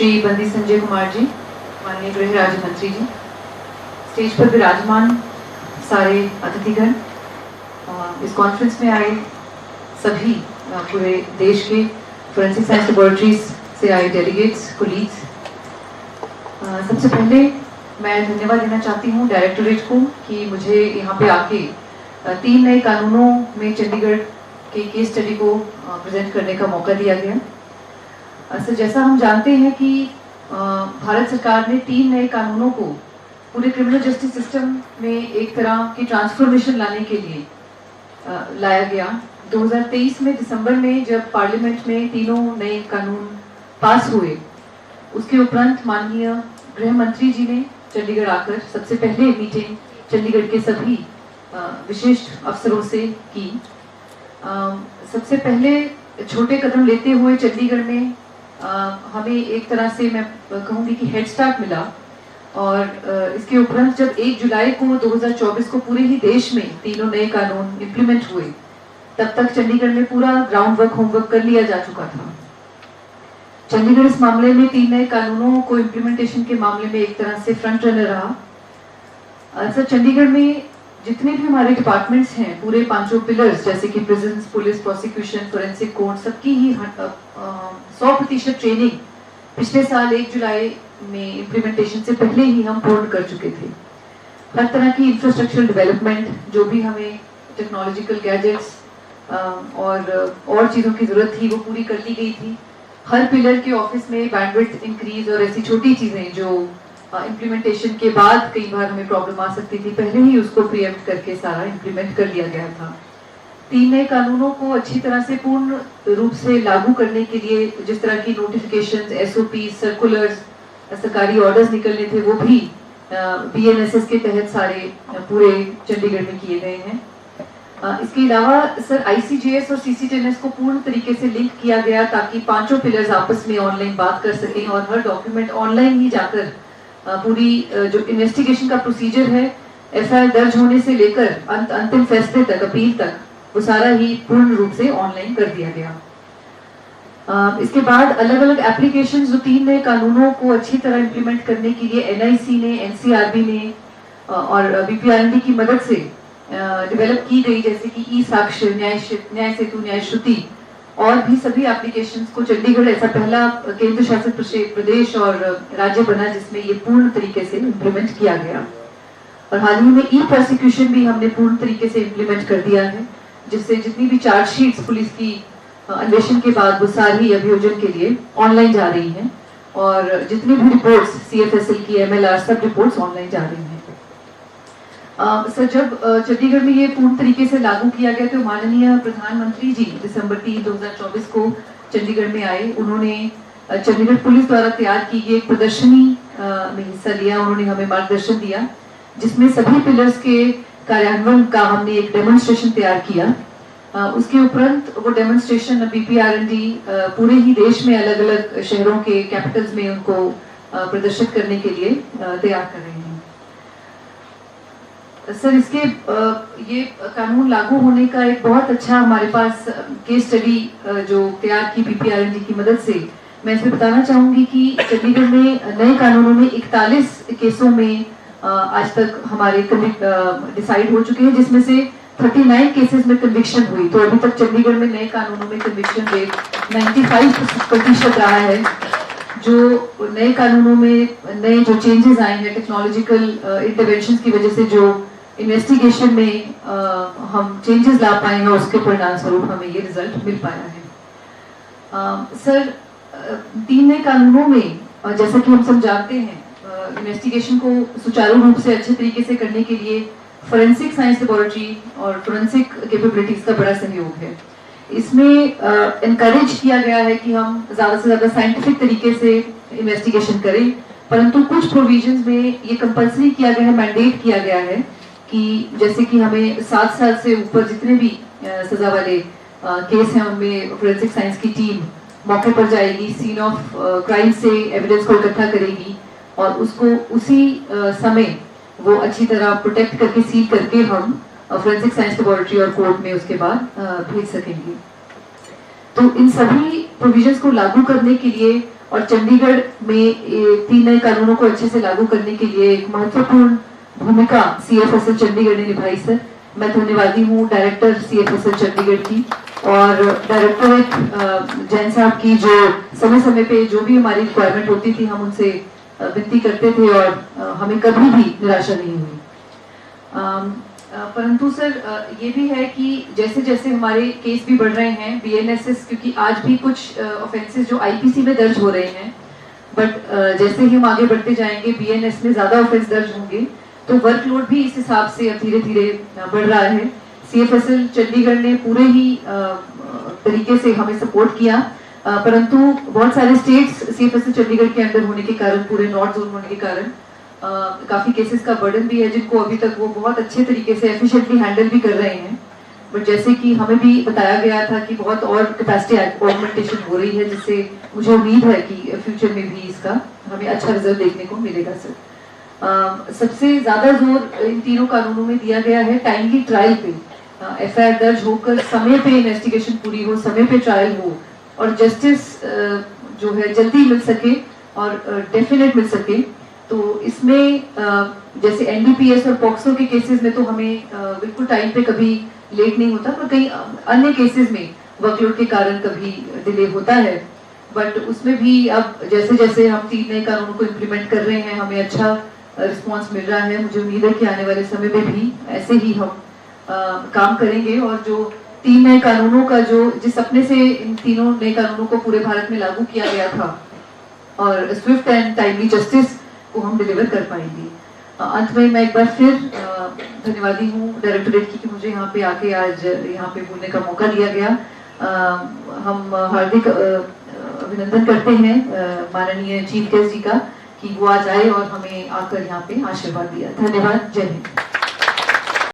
श्री बंदी संजय कुमार जी, माननीय गृह राज्य मंत्री जी, स्टेज पर विराजमान सारे अतिथिगण, इस कॉन्फ्रेंस में आए सभी पूरे देश के फोरेंसिक साइंस लेबोरेटरीज से आए डेलीगेट्स, कोलीग्स, सबसे पहले मैं धन्यवाद देना चाहती हूँ डायरेक्टोरेट को कि मुझे यहाँ पे आके 3 नए कानूनों में चंडीगढ़ के केस स्टडी को प्रेजेंट करने का मौका दिया गया। सर, जैसा हम जानते हैं कि भारत सरकार ने 3 नए कानूनों को पूरे क्रिमिनल जस्टिस सिस्टम में एक तरह की ट्रांसफॉर्मेशन लाने के लिए लाया गया। 2023 में दिसंबर में जब पार्लियामेंट में तीनों नए कानून पास हुए, उसके उपरांत माननीय गृह मंत्री जी ने चंडीगढ़ आकर सबसे पहले मीटिंग चंडीगढ़ के सभी विशिष्ट अफसरों से की। सबसे पहले छोटे कदम लेते हुए चंडीगढ़ में हमें एक तरह से मैं कहूँगी कि हेड स्टार्ट मिला, और इसके उपरांत जब 1 जुलाई को 2024 को पूरे ही देश में तीनों नए कानून इम्प्लीमेंट हुए, तब तक चंडीगढ़ में पूरा ग्राउंड वर्क, होमवर्क कर लिया जा चुका था। चंडीगढ़ इस मामले में 3 नए कानूनों को इम्प्लीमेंटेशन के मामले में एक तरह से फ्रंट रनर रहा। सर, चंडीगढ़ में जितने भी हमारे डिपार्टमेंट्स हैं, पूरे 5 पिलर्स जैसे कि prisons, police, prosecution, forensic court, सबकी ही 100% ट्रेनिंग पिछले साल 1 जुलाई में इम्प्लीमेंटेशन से पहले ही हम पूर्ण कर चुके थे। हर तरह की इंफ्रास्ट्रक्चरल डेवलपमेंट, जो भी हमें टेक्नोलॉजिकल गैजेट्स और चीज़ों की जरूरत थी, वो पूरी कर ली गई थी। हर पिलर के ऑफिस में बैंडविड्थ इंक्रीज और ऐसी छोटी चीज़ें जो इम्प्लीमेंटेशन के बाद कई बार हमें प्रॉब्लम आ सकती थी, पहले ही उसको प्रीएम्प्ट करके सारा इम्प्लीमेंट कर लिया गया था। 3 नए कानूनों को अच्छी तरह से पूर्ण रूप से लागू करने के लिए जिस तरह की नोटिफिकेशंस, एसओपी, सर्कुलर्स, सरकारी ऑर्डर्स निकलने थे, वो भी बीएनएसएस के तहत सारे पूरे चंडीगढ़ में किए गए हैं। इसके अलावा सर, आईसीजेएस और सीसीटीएनएस को पूर्ण तरीके से लिंक किया गया ताकि 5 पिलर्स आपस में ऑनलाइन बात कर सकें और हर डॉक्यूमेंट ऑनलाइन ही जाकर पूरी जो इन्वेस्टिगेशन का प्रोसीजर है, एफआईआर दर्ज होने से लेकर अंतिम फैसले तक, अपील तक, वो सारा ही पूर्ण रूप से ऑनलाइन कर दिया गया। इसके बाद अलग अलग एप्लीकेशंस जो 3 नए कानूनों को अच्छी तरह इम्प्लीमेंट करने के लिए एनआईसी ने, एनसीआरबी ने और बीपीआरएनडी की मदद से डेवलप की गई, जैसे कि ई साक्ष्य, न्याय सेतु, न्याय श्रुति और भी सभी एप्लीकेशंस को चंडीगढ़ ऐसा पहला केंद्र शासित प्रदेश और राज्य बना जिसमें ये पूर्ण तरीके से इम्प्लीमेंट किया गया। और हाल ही में ई प्रोसिक्यूशन भी हमने पूर्ण तरीके से इम्प्लीमेंट कर दिया है, जिससे जितनी भी चार्जशीट्स पुलिस की अन्वेषण के बाद वो सारी अभियोजन के लिए ऑनलाइन जा रही हैं, और जितनी भी रिपोर्ट्स सीएफएसएल की, एमएलआर, सब रिपोर्ट्स ऑनलाइन जा रही हैं। सर, जब चंडीगढ़ में ये पूर्ण तरीके से लागू किया गया तो माननीय प्रधानमंत्री जी दिसंबर 3, 2024 को चंडीगढ़ में आए। उन्होंने चंडीगढ़ पुलिस द्वारा तैयार की गई एक प्रदर्शनी में हिस्सा लिया। उन्होंने हमें मार्गदर्शन दिया, जिसमें सभी पिलर्स के कार्यान्वयन का हमने एक डेमोन्स्ट्रेशन तैयार किया। उसके उपरांत वो डेमोन्स्ट्रेशन बीपीआरएनडी पूरे ही देश में अलग अलग शहरों के कैपिटल्स में उनको प्रदर्शित करने के लिए तैयार कर रहे हैं। सर, इसके ये कानून लागू होने का एक बहुत अच्छा हमारे पास केस स्टडी जो तैयार की बीपीआरएनडी की मदद से, मैं इसमें बताना चाहूंगी कि चंडीगढ़ में नए कानूनों में 41 केसों में आज तक हमारे डिसाइड हो चुके हैं, जिसमें से 39 केसेस में कन्विक्शन हुई। तो अभी तक चंडीगढ़ में नए कानूनों में कन्विक्शन रेट 95% रहा है। जो नए कानूनों में नए जो चेंजेस आए हैं, टेक्नोलॉजिकल इंटरवेंशंस की वजह से जो इन्वेस्टिगेशन में हम चेंजेस ला पाए हैं, उसके परिणाम स्वरूप हमें ये रिजल्ट मिल पाया है। सर, 3 नए कानूनों में जैसा कि हम सब जानते हैं, इन्वेस्टिगेशन को सुचारू रूप से अच्छे तरीके से करने के लिए फोरेंसिक साइंस लेबोरेटरी और फोरेंसिक कैपेबिलिटीज का बड़ा सहयोग है। इसमें एनकरेज किया गया है कि हम ज़्यादा से ज़्यादा साइंटिफिक तरीके से इन्वेस्टिगेशन करें, परंतु कुछ प्रोविजंस में ये कंपल्सरी किया गया है, मैंडेट किया गया है कि जैसे कि हमें 7 साल से ऊपर जितने भी सजा वाले केस हैं, उनमें फोरेंसिक साइंस की टीम मौके पर जाएगी, सीन ऑफ क्राइम से एविडेंस को इकट्ठा करेगी और उसको उसी समय वो अच्छी तरह प्रोटेक्ट करके, सील करके हम फोरेंसिक साइंस लेबोरेटरी और कोर्ट में उसके बाद भेज सकेंगे। तो इन सभी प्रोविजंस को लागू करने के लिए और चंडीगढ़ में 3 नए कानूनों को अच्छे से लागू करने के लिए एक महत्वपूर्ण भूमिका CFSL चंडीगढ़ ने निभाई सर। मैं धन्यवादी हूँ डायरेक्टर CFSL चंडीगढ़ की और डायरेक्टर जैन साहब की, जो समय समय पे जो भी हमारी रिक्वायरमेंट होती थी हम उनसे विनती करते थे और हमें कभी भी निराशा नहीं हुई। परंतु सर ये भी है कि जैसे जैसे हमारे केस भी बढ़ रहे हैं BNSS, क्योंकि आज भी कुछ ऑफेंसेस जो IPC में दर्ज हो रहे हैं, बट जैसे ही हम आगे बढ़ते जाएंगे BNS में ज्यादा ऑफेंस दर्ज होंगे, तो वर्कलोड भी इस हिसाब से अब धीरे धीरे बढ़ रहा है। CFSL चंडीगढ़ ने पूरे ही तरीके से हमें सपोर्ट किया, परंतु बहुत सारे स्टेट्स CFSL चंडीगढ़ के अंदर होने के कारण, पूरे नॉर्थ जोन होने के कारण काफी केसेस का बर्डन भी है, जिनको अभी तक वो बहुत अच्छे तरीके से एफिशिएंटली हैंडल भी कर रहे हैं। बट जैसे कि हमें भी बताया गया था कि बहुत और कैपेसिटी ऑगमेंटेशन हो रही है, जिससे मुझे उम्मीद है कि फ्यूचर में भी इसका हमें अच्छा रिजल्ट देखने को मिलेगा सर। सबसे ज्यादा जोर इन तीनों कानूनों में दिया गया है टाइमली ट्रायल पे। FIR दर्ज होकर समय पे इन्वेस्टिगेशन पूरी हो, समय पे ट्रायल हो और जस्टिस जो है जल्दी मिल सके और डेफिनेट मिल सके। तो इसमें जैसे NDPS और पॉक्सो के केसेस में तो हमें बिल्कुल टाइम पे कभी लेट नहीं होता, पर कई अन्य केसेस में वर्कलोड के कारण कभी डिले होता है। बट उसमें भी अब जैसे जैसे हम 3 नए कानूनों को इम्प्लीमेंट कर रहे हैं, हमें अच्छा रिस्पॉन्स मिल रहा है। मुझे उम्मीद है कि आने वाले समय में भी ऐसे ही हम काम करेंगे और जो 3 नए कानूनों का जिस सपने से इन तीनों नए कानूनों को पूरे भारत में लागू किया गया था और स्विफ्ट एंड टाइमली जस्टिस को हम डिलीवर कर पाएंगे। अंत में मैं एक बार फिर धन्यवादी हूँ डायरेक्टरेट की कि मुझे यहाँ पे आके आज यहाँ पे बोलने का मौका दिया गया। हम हार्दिक अभिनंदन करते हैं माननीय चीफ गेस्ट जी का कि वो आज आए और हमें आकर यहाँ पे आशीर्वाद दिया। धन्यवाद। जय हिंद।